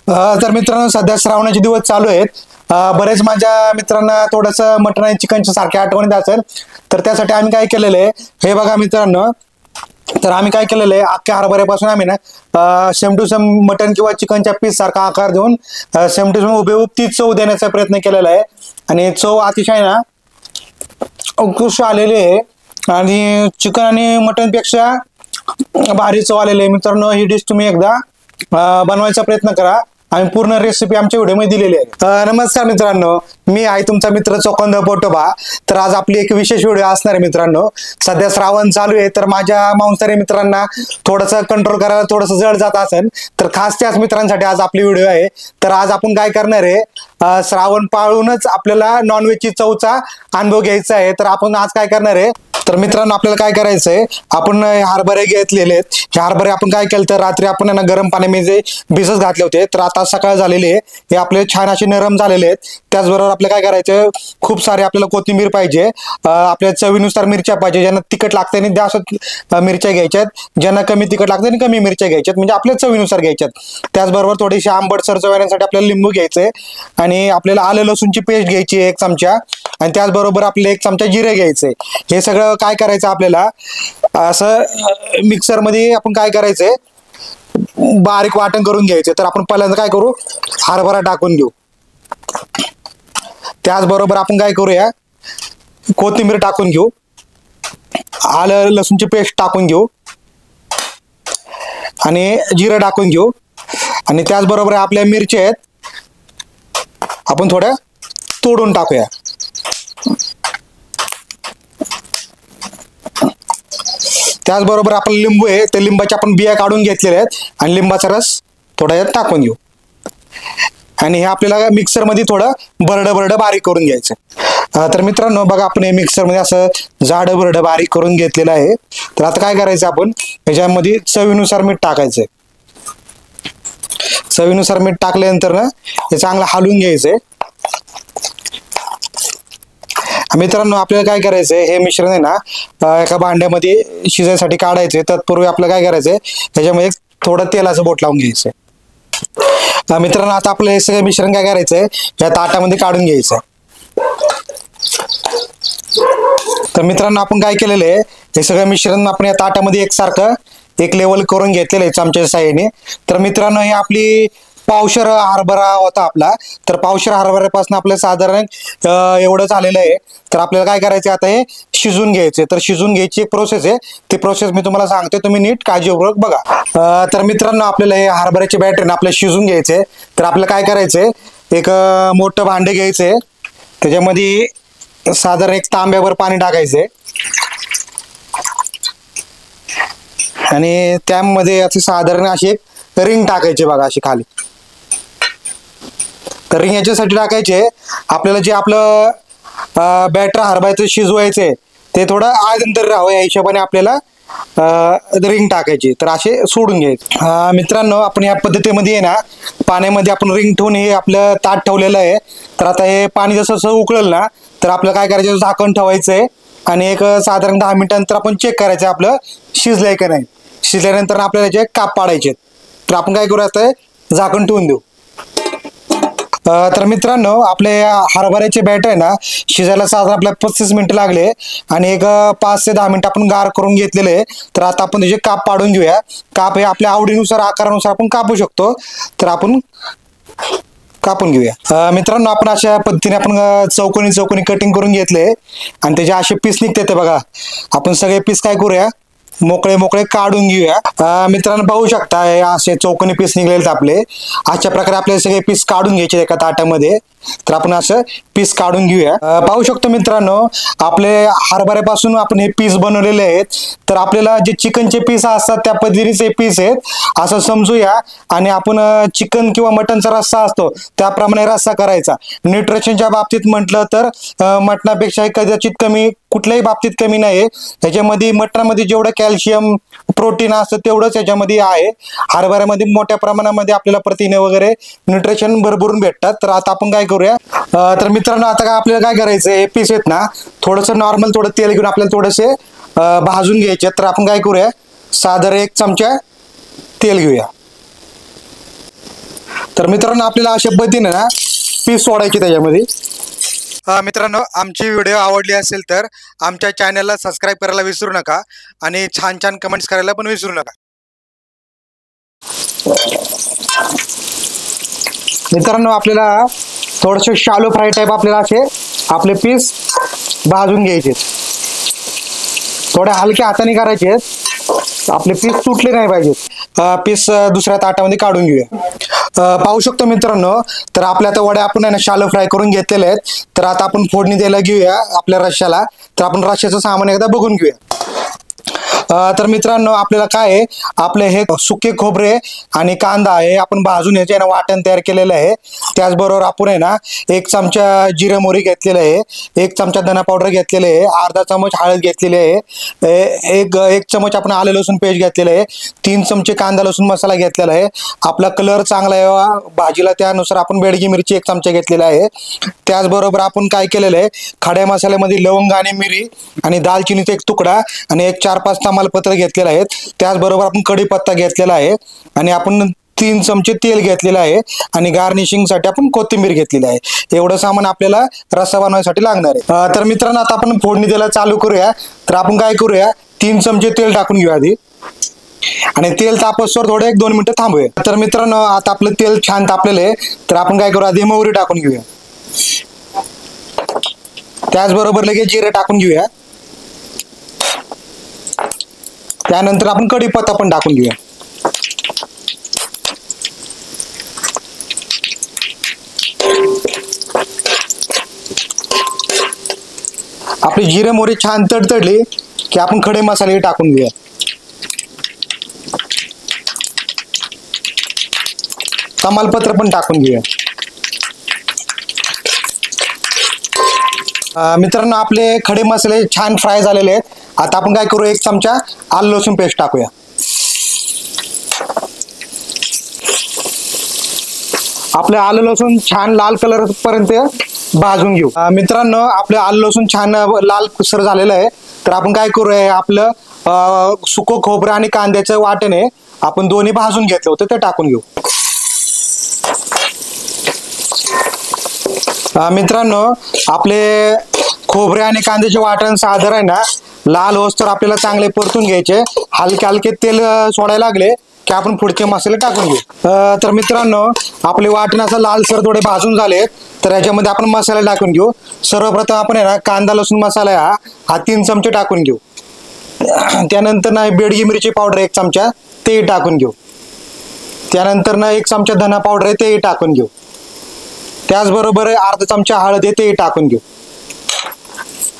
तर मित्रांनो सध्या श्रावणाचे दिवस चालू आहेत. बरेच माझ्या मित्रांना थोडंसं मटण आणि चिकनच्या सारख्या आठवणीत असेल, तर त्यासाठी आम्ही काय केलेलं आहे हे बघा मित्रांनो. तर आम्ही काय केलेलं आहे, अख्ख्या हरभऱ्यापासून आम्ही ना सेम टू सेम मटन किंवा चिकनच्या पीस सारखा आकार देऊन सेम टू सेम हुबेहूब तीच चव देण्याचा प्रयत्न केलेला आहे. आणि चव अतिशय ना उत्कृष्ट आलेली आहे आणि चिकन आणि मटन पेक्षा भारी चव आलेली आहे. मित्रांनो ही डिश तुम्ही एकदा बनवायचा प्रयत्न करा. आम्ही पूर्ण रेसिपी आमच्या व्हिडिओमध्ये दिलेली आहे. नमस्कार मित्रांनो, मी आहे तुमचा मित्र चोखंद पोटोबा. तर आज आपली एक विशेष व्हिडिओ असणार आहे मित्रांनो. सध्या श्रावण चालू आहे, तर माझ्या मांसाहारी मित्रांना थोडंसं कंट्रोल करायला थोडंसं जड जात असेल, तर खास त्याच मित्रांसाठी आज आपली व्हिडिओ आहे. तर आज आपण काय करणार आहे, श्रावण पाळूनच आपल्याला नॉनव्हेजची चवचा अनुभव घ्यायचा आहे. तर आपण आज काय करणार आहे, तर मित्रांनो आपल्याला काय करायचंय, आपण हरभरे घेतलेले आहेत. हे हरभरे आपण काय केलं, तर रात्री आपण यांना गरम पाण्यामध्ये भिजत घातले होते. तर आता सकाळ झालेली आहे, हे आपले छान असे नरम झालेले आहेत. त्याचबरोबर आपल्याला काय करायचं, खूप सारे आपल्याला कोथिंबीर पाहिजे, आपल्या चवीनुसार मिरच्या पाहिजे. ज्यांना तिखट लागते आणि जास्त मिरच्या घ्यायच्यात, ज्यांना कमी तिखट लागते आणि कमी मिरच्या घ्यायच्यात, म्हणजे आपल्या चवीनुसार घ्यायच्यात. त्याचबरोबर थोडीशी आंबटसर चव येण्यासाठी आपल्याला लिंबू घ्यायचंय आणि आपल्याला आलं लसूणची पेस्ट घ्यायची 1 चमचा आणि त्याचबरोबर आपल्याला 1 चमचा जिरे घ्यायचे. हे सगळं काय करायचं आपल्याला, असं मिक्सर मध्ये आपण काय करायचंय, बारीक वाटण करून घ्यायचे. तर आपण पहिल्यांदा काय करू, हरभरा टाकून घेऊ. त्याचबरोबर आपण काय करूया, कोथिंबीर टाकून घेऊ, आलं लसूणची पेस्ट टाकून घेऊ आणि जिरं टाकून घेऊ. आणि त्याचबरोबर आपल्या मिरच्या आहेत, आपण थोड्या तोडून टाकूया. त्याचबरोबर आपण लिंबू आहे, ते लिंबाच्या आपण बिया काढून घेतलेल्या आहेत आणि लिंबाचा रस थोडा यात टाकून घेऊ. आणि हे आपल्याला मिक्सर मध्ये थोडं बरडं बारीक करून घ्यायचं. तर मित्रांनो बघा, आपण हे मिक्सर मध्ये असं जाड बरडं बारीक करून घेतलेलं आहे. तर आता काय करायचं, आपण ह्याच्यामध्ये चवीनुसार मीठ टाकायचंय. चवीनुसार मीठ टाकल्यानंतर ना हे चांगलं हलवून घ्यायचंय. मित्रांनो आपल्याला काय करायचंय, हे मिश्रण आहे ना एका भांड्यामध्ये शिजायसाठी काढायचे. तत्पूर्वी आपल्याला काय करायचंय, ह्याच्यामध्ये थोडं तेलाचं बोट लावून घ्यायचंय. मित्रांनो आता आपलं हे सगळं मिश्रण काय करायचंय, या ताटामध्ये काढून घ्यायचंय. तर मित्रांनो आपण काय केलेलं आहे, हे सगळं मिश्रण आपण या ताटामध्ये एकसारखं एक लेवल करून घेतलेलं आहे चमच्याच्या साहाय्याने. तर मित्रांनो हे आपली पावशेर हरभरा होता आपला. तर पावशेर हरभऱ्यापासून आपलं साधारण एवढं झालेलं आहे. तर आपल्याला काय करायचं, आता हे शिजून घ्यायचे. तर शिजून घ्यायची एक प्रोसेस आहे, ती प्रोसेस मी तुम्हाला सांगते, तुम्ही नीट काळजीपूर्वक बघा. तर मित्रांनो आपल्याला हे हरभऱ्याचे बॅटर आपल्याला शिजून घ्यायचे. तर आपल्याला काय करायचंय, एक मोठं भांडे घ्यायचंय, त्याच्यामध्ये साधारण 1 तांब्याभर पाणी टाकायचंय आणि त्यामध्ये अशी साधारण अशी एक रिंग टाकायची बघा, अशी खाली. तर रिंग याच्यासाठी टाकायचे, आपल्याला जे आपलं बॅटर हरभऱ्याचं शिजवायचे ते थोडं आदंतर राहावं या हिशोबाने आपल्याला रिंग टाकायची. तर असे सोडून घ्यायचे. मित्रांनो आपण या पद्धतीमध्ये आहे ना, पाण्यामध्ये आपण रिंग ठेवून हे आपलं ताट ठेवलेलं आहे. तर आता हे पाणी जसं जसं उकळेल ना, तर आपलं काय करायचं, झाकण ठेवायचंय आणि एक साधारण 10 मिनिटांनंतर आपण चेक करायचं आपलं शिजलंय का नाही. शिजल्यानंतर आपल्याला याचे काप पाडायचे. तर आपण काय करू, आता झाकण ठेवून देऊ. तर मित्रांनो आपले हरभऱ्याचे बॅटर आहे ना, शिजायला साधारण आपल्याला 35 मिनिटं लागले आणि एक 5 ते 10 मिनिटं आपण गार करून घेतलेले. तर आता आपण त्याचे काप पाडून घेऊया. काप हे आपल्या आवडीनुसार आकारानुसार आपण कापू शकतो. तर आपण कापून घेऊया. मित्रांनो आपण अशा पद्धतीने आपण चौकोनी कटिंग करून घेतले आणि त्याचे असे पीस निघते ते बघा. आपण सगळे पीस काय करूया, मोकळे काढून घेऊया. मित्रांनो पाहू शकता हे असे चौकोनी पीस निघलेले आपले. अशा प्रकारे आपले सगळे पीस काढून घ्यायचे एका ताटामध्ये. तर आपण असं पीस काढून घेऊया. पाहू शकतो मित्रांनो आपले हरभऱ्यापासून आपण हे पीस बनवलेले आहेत. तर आपल्याला जे चिकनचे पीस असतात त्या पद्धतीचे पीस आहेत असं समजूया. आणि आपण चिकन किंवा मटनचा रस्सा असतो त्याप्रमाणे रस्सा करायचा. न्यूट्रिशनच्या बाबतीत म्हटलं तर मटणापेक्षा कदाचित कमी कुठल्याही बाबतीत कमी नाही. ह्याच्यामध्ये मटणामध्ये जेवढं कॅल्शियम प्रोटीन असतं तेवढंच याच्यामध्ये आहे. हरभऱ्यामध्ये मोठ्या प्रमाणामध्ये आपल्याला प्रथिने वगैरे न्यूट्रिशन भरभरून भेटतात. तर आता आपण काय करूया, तर मित्रांनो आता काय आपल्याला काय करायचं, हे पीस आहेत ना थोडंसं नॉर्मल थोडं तेल घेऊन आपल्याला थोडेसे भाजून घ्यायचे. तर आपण काय करूया, साधारण 1 चमचा तेल घेऊया. तर मित्रांनो आपल्याला अशा पद्धतीने ना पीस सोडायची त्याच्यामध्ये. मित्रांनो आमची व्हिडिओ आवडली असेल तर आमच्या चॅनलला सबस्क्राईब करायला विसरू नका आणि छान छान कमेंट्स करायला पण विसरू नका. मित्रांनो आपल्याला थोडेसे शालो फ्राय टाईप आपल्याला असे आपले पीस भाजून घ्यायचे. थोड्या हलक्या हाताने करायचे, आपले पीस तुटले नाही पाहिजेत. पीस दुसऱ्या ताटामध्ये काढून घेऊया. पाहू शकतो मित्रांनो, तर आपल्या आता वड्या आपण आहे ना शालो फ्राय करून घेतलेले आहेत. तर आता आपण फोडणी द्यायला घेऊया आपल्या रश्श्याला. तर आपण रश्श्याचं सामान एकदा बघून घेऊया. तर मित्रांनो आपल्याला काय आहे, आपले हे सुके खोबरे आणि कांदा आहे आपण भाजून याचे ना वाटण तयार केलेलं आहे. त्याचबरोबर आपण आहे ना 1 चमचा जिरे मोहरी घेतलेलं आहे, 1 चमचा धना पावडर घेतलेले आहे, अर्धा चमच हळद घेतलेली आहे, एक चमच आपण आले लसूण पेस्ट घेतलेलं आहे, 3 चमचे कांदा लसूण मसाला घेतलेला आहे. आपला कलर चांगला यावा भाजीला त्यानुसार आपण बेडगी मिरची 1 चमचा घेतलेला आहे. त्याचबरोबर आपण काय केलेलं आहे, खड्या मसाल्यामध्ये लवंग आणि मिरी आणि दालचिनीचा 1 तुकडा आणि एक 4-5 तमालपत्र घेतलेलं आहे. त्याचबरोबर आपण कढीपत्ता घेतलेला आहे आणि आपण 3 चमचे तेल घेतलेलं आहे आणि गार्निशिंगसाठी आपण कोथिंबीर घेतलेली आहे. एवढं सामान आपल्याला रस्सा बनवण्यासाठी लागणार आहे. तर मित्रांनो आता आपण फोडणी द्यायला चालू करूया. तर आपण काय करूया, 3 चमचे तेल टाकून घेऊया आधी आणि तेल तापसवर थोडं 1-2 मिनिटं थांबूया. तर मित्रांनो आता आपलं तेल छान तापलेलं आहे. तर आपण काय करू, आधी मोहरी टाकून घेऊया, त्याचबरोबर लगेच जिरे टाकून घेऊया, त्यानंतर आपण कढीपत्ता पण टाकून घेऊया. आपली जिरे मोहरी छान तडतडली की आपण खडे मसाले टाकून घेऊया. तमालपत्र पण टाकून घेऊया. मित्रांनो आपले खडे मसाले छान फ्राय झालेले आहेत. आता आपण काय करू, 1 चमचा आलं लसूण पेस्ट टाकूया. आपलं आलं लसूण छान लाल कलर पर्यंत भाजून घेऊ. मित्रांनो आपलं आलं लसूण छान लाल सर झालेलं आहे. तर आपण काय करूया, आपलं सुकं खोबरं आणि कांद्याचं वाटण आहे आपण दोन्ही भाजून घेतलं होतं ते टाकून घेऊ. मित्रांनो आपले खोबरे आणि कांद्याचे वाटण साधारण ना लाल होस तर आपल्याला चांगले परतून घ्यायचे. हलके हलके तेल सोडायला लागले की आपण पुढचे मसाले टाकून घेऊ. तर मित्रांनो आपले वाटण असं लालसर थोडे भाजून झाले. तर याच्यामध्ये आपण मसाले टाकून घेऊ. सर्वप्रथम आपण आहे ना कांदा लसूण मसाला हा 3 चमचे टाकून घेऊ. त्यानंतर ना बेडगी मिरची पावडर 1 चमचा तेही टाकून घेऊ. त्यानंतर ना 1 चमचा धना पावडर आहे तेही टाकून घेऊ. त्याचबरोबर अर्धा चमचा हळद आहे तेही टाकून घेऊ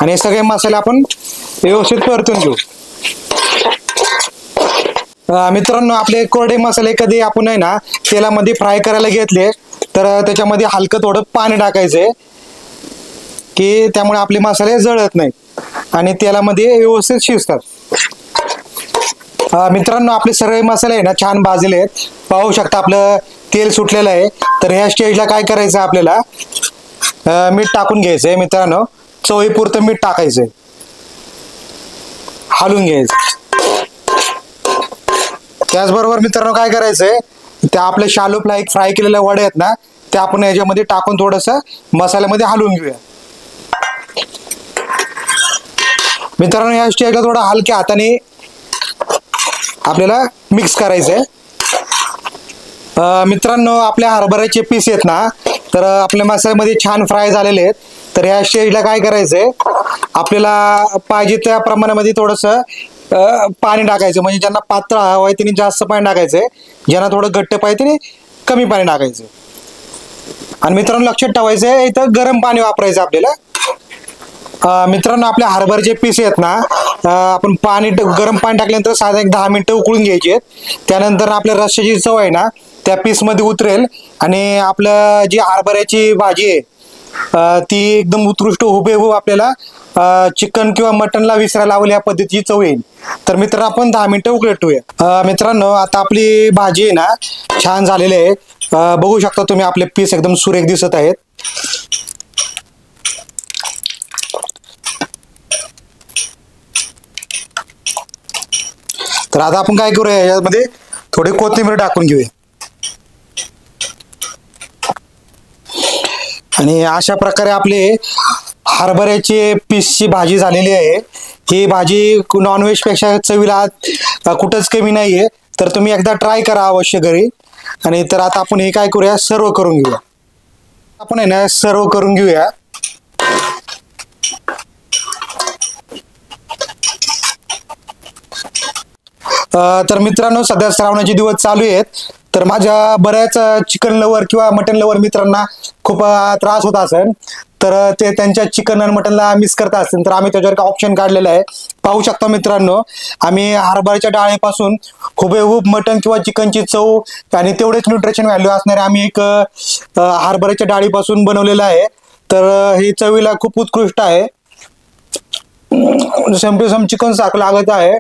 आणि हे सगळे मसाले आपण व्यवस्थित परतून घेऊ. मित्रांनो आपले कोरडे मसाले कधी आपण आहे ना तेलामध्ये फ्राय करायला घेतले तर त्याच्यामध्ये हलकं थोडं पाणी टाकायचंय की त्यामुळे आपले मसाले जळत नाहीत आणि तेलामध्ये व्यवस्थित शिजतात. मित्रांनो आपले सगळे मसाले आहे ना छान भाजले आहेत. पाहू शकता आपलं तेल सुटलेलं आहे. तर ह्या स्टेजला काय करायचं, आपल्याला मीठ टाकून घ्यायचंय. मित्रांनो चवीपुरतं मीठ टाकायचंय, हलवून घ्यायचं. त्याचबरोबर मित्रांनो काय करायचंय, त्या आपल्या शालो फ्राय केलेल्या वड्या आहेत ना त्या आपण याच्यामध्ये टाकून थोडंसं मसाल्यामध्ये हलवून घेऊया. मित्रांनो या स्टेजला थोडं हलक्या हाताने आपल्याला मिक्स करायचंय. मित्रांनो आपल्या हरभऱ्याचे पीस आहेत ना तर आपल्या मसाल्यामध्ये छान फ्राय झालेले आहेत. तर या स्टेजला काय करायचंय, आपल्याला पाहिजे त्या प्रमाणामध्ये थोडंसं पाणी टाकायचं. म्हणजे ज्यांना पातळ हवं आहे त्यांनी जास्त पाणी टाकायचंय, ज्यांना थोडं घट्ट पाहिजे त्यांनी कमी पाणी टाकायचं. आणि मित्रांनो लक्षात ठेवायचंय इथं गरम पाणी वापरायचं आपल्याला. मित्रांनो आपल्या हरभऱ्याचे पीस आहेत ना आपण गरम पाणी टाकल्यानंतर साधारण 10 मिनिटं उकळून घ्यायचे आहेत. त्यानंतर आपल्या रश्श्याची चव आहे ना त्या पीस मध्ये उतरेल आणि आपलं जी हरभऱ्याची भाजी आहे ती एकदम उत्कृष्ट हुबेहूब आपल्याला चिकन किंवा मटनला विसरायला लावली या पद्धतीची चव येईल. तर मित्रांनो आपण 10 मिनिटं उकळत ठेवूया. मित्रांनो आता आपली भाजी आहे ना छान झालेली आहे. बघू शकता तुम्ही आपले पीस एकदम सुरेख दिसत आहेत. तर आता आपण काय करूया, यामध्ये थोडी कोथिंबीर टाकून घेऊया. आणि अशा प्रकारे आपले हरभऱ्याची पीसची भाजी झालेली आहे. ही भाजी नॉनव्हेज पेक्षा चवीला कुठंच कमी नाहीये. तर तुम्ही एकदा ट्राय करा अवश्य घरी. आणि तर आता आपण हे काय करूया, सर्व करून घेऊया. आपण आहे ना सर्व करून घेऊया. तर मित्रांनो, सध्या श्रावणाचे दिवस चालू आहेत. तर माझ्या बऱ्याच चिकन लवर किंवा मटन लवर मित्रांना खूप त्रास होत असेल. तर ते त्यांच्या चिकन आणि मटनला मिस करत असतील तर आम्ही त्याच्यावर ऑप्शन काढलेला आहे. पाहू शकता मित्रांनो, आम्ही हरभऱ्याच्या डाळीपासून हुबेहूब मटन किंवा चिकनची चव आणि तेवढेच न्यूट्रिशन व्हॅल्यू असणारे आम्ही एक हरभऱ्याच्या डाळीपासून बनवलेलं आहे. तर ही चवीला खूप उत्कृष्ट आहे. सम टू सम चिकन सारखं लागत आहे.